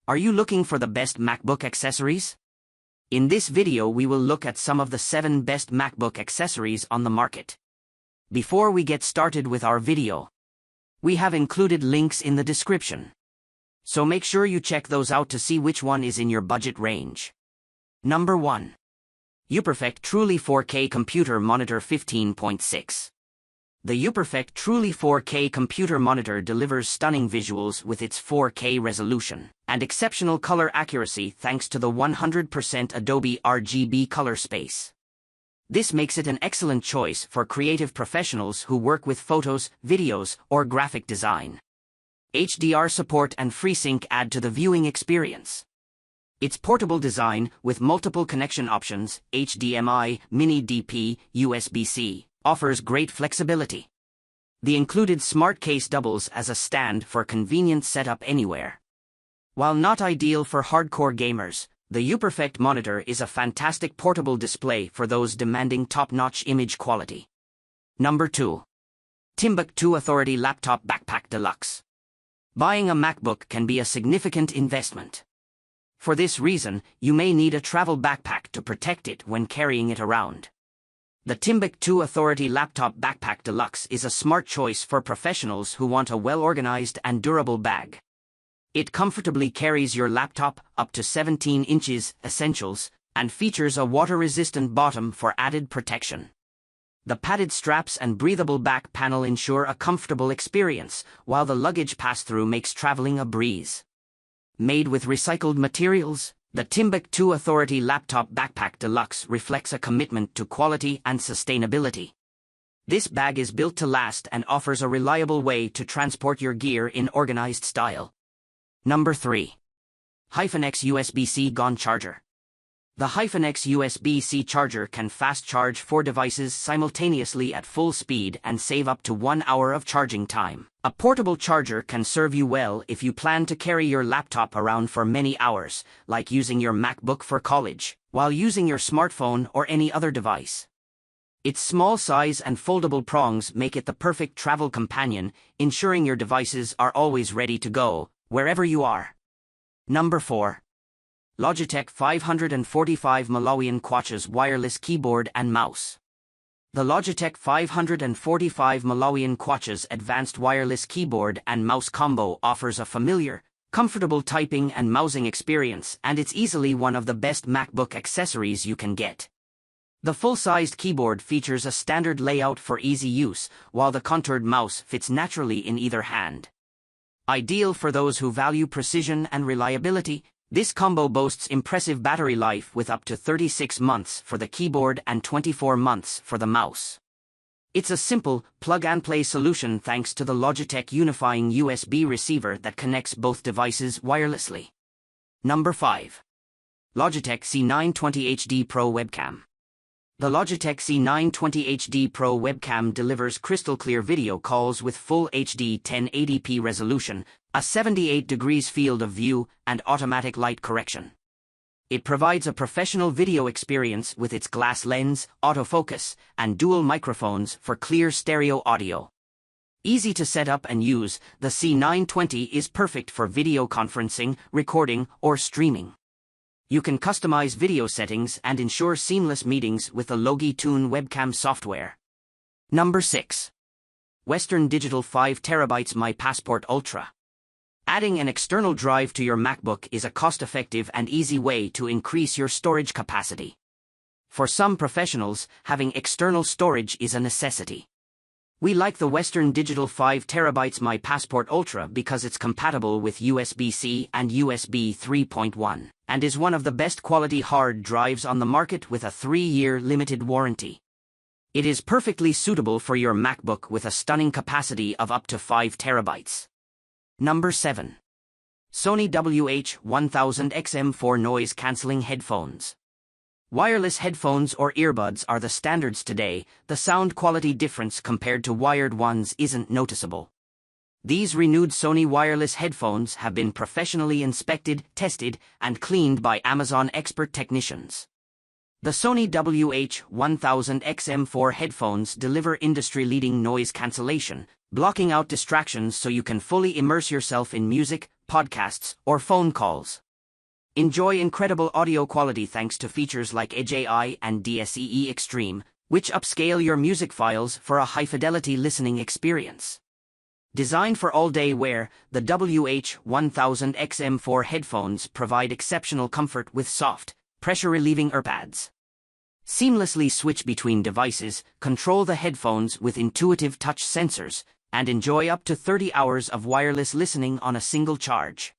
Are you looking for the best MacBook accessories? In this video we will look at some of the 7 best MacBook accessories on the market. Before we get started with our video, we have included links in the description. So make sure you check those out to see which one is in your budget range. Number 1. UPERFECT Truly 4K Computer Monitor 15.6. The UPERFECT Truly 4K computer monitor delivers stunning visuals with its 4K resolution and exceptional color accuracy thanks to the 100% Adobe RGB color space. This makes it an excellent choice for creative professionals who work with photos, videos, or graphic design. HDR support and FreeSync add to the viewing experience. Its portable design, with multiple connection options, HDMI, Mini DP, USB-C, offers great flexibility. The included smart case doubles as a stand for convenient setup anywhere. While not ideal for hardcore gamers, the UPERFECT monitor is a fantastic portable display for those demanding top-notch image quality. Number 2. Timbuk2 Authority Laptop Backpack Deluxe. Buying a MacBook can be a significant investment. For this reason, you may need a travel backpack to protect it when carrying it around. The Timbuk2 Authority Laptop Backpack Deluxe is a smart choice for professionals who want a well-organized and durable bag. It comfortably carries your laptop up to 17 inches, essentials, and features a water-resistant bottom for added protection. The padded straps and breathable back panel ensure a comfortable experience, while the luggage pass-through makes traveling a breeze. Made with recycled materials, the Timbuk2 Authority Laptop Backpack Deluxe reflects a commitment to quality and sustainability. This bag is built to last and offers a reliable way to transport your gear in organized style. Number 3. Hyphen-X USB-C GaN Charger. The Hyphen-X USB-C charger can fast charge 4 devices simultaneously at full speed and save up to 1 hour of charging time. A portable charger can serve you well if you plan to carry your laptop around for many hours, like using your MacBook for college, while using your smartphone or any other device. Its small size and foldable prongs make it the perfect travel companion, ensuring your devices are always ready to go, wherever you are. Number 4. Logitech 545 Malawian Kwacha's wireless keyboard and mouse. The Logitech 545 Malawian Kwacha's advanced wireless keyboard and mouse combo offers a familiar, comfortable typing and mousing experience, and it's easily one of the best MacBook accessories you can get. The full-sized keyboard features a standard layout for easy use, while the contoured mouse fits naturally in either hand. Ideal for those who value precision and reliability, this combo boasts impressive battery life with up to 36 months for the keyboard and 24 months for the mouse. It's a simple, plug-and-play solution thanks to the Logitech unifying USB receiver that connects both devices wirelessly. Number 5. Logitech C920 HD Pro Webcam. The Logitech C920 HD Pro Webcam delivers crystal-clear video calls with full HD 1080p resolution, a 78 degrees field of view, and automatic light correction. It provides a professional video experience with its glass lens, autofocus, and dual microphones for clear stereo audio. Easy to set up and use, the C920 is perfect for video conferencing, recording, or streaming. You can customize video settings and ensure seamless meetings with the Logitech webcam software. Number 6. Western Digital 5TB My Passport Ultra. Adding an external drive to your MacBook is a cost-effective and easy way to increase your storage capacity. For some professionals, having external storage is a necessity. We like the Western Digital 5TB My Passport Ultra because it's compatible with USBC and USB 3.1, and is one of the best quality hard drives on the market with a 3-year limited warranty. It is perfectly suitable for your MacBook with a stunning capacity of up to 5 TB. Number 7. Sony WH-1000XM4 Noise Cancelling Headphones. Wireless headphones or earbuds are the standards today. The sound quality difference compared to wired ones isn't noticeable. These renewed Sony wireless headphones have been professionally inspected, tested, and cleaned by Amazon expert technicians. The Sony WH-1000XM4 headphones deliver industry-leading noise cancellation, blocking out distractions so you can fully immerse yourself in music, podcasts, or phone calls. Enjoy incredible audio quality thanks to features like Edge AI and DSEE Extreme, which upscale your music files for a high-fidelity listening experience. Designed for all-day wear, the WH-1000XM4 headphones provide exceptional comfort with soft, pressure-relieving earpads. Seamlessly switch between devices, control the headphones with intuitive touch sensors, and enjoy up to 30 hours of wireless listening on a single charge.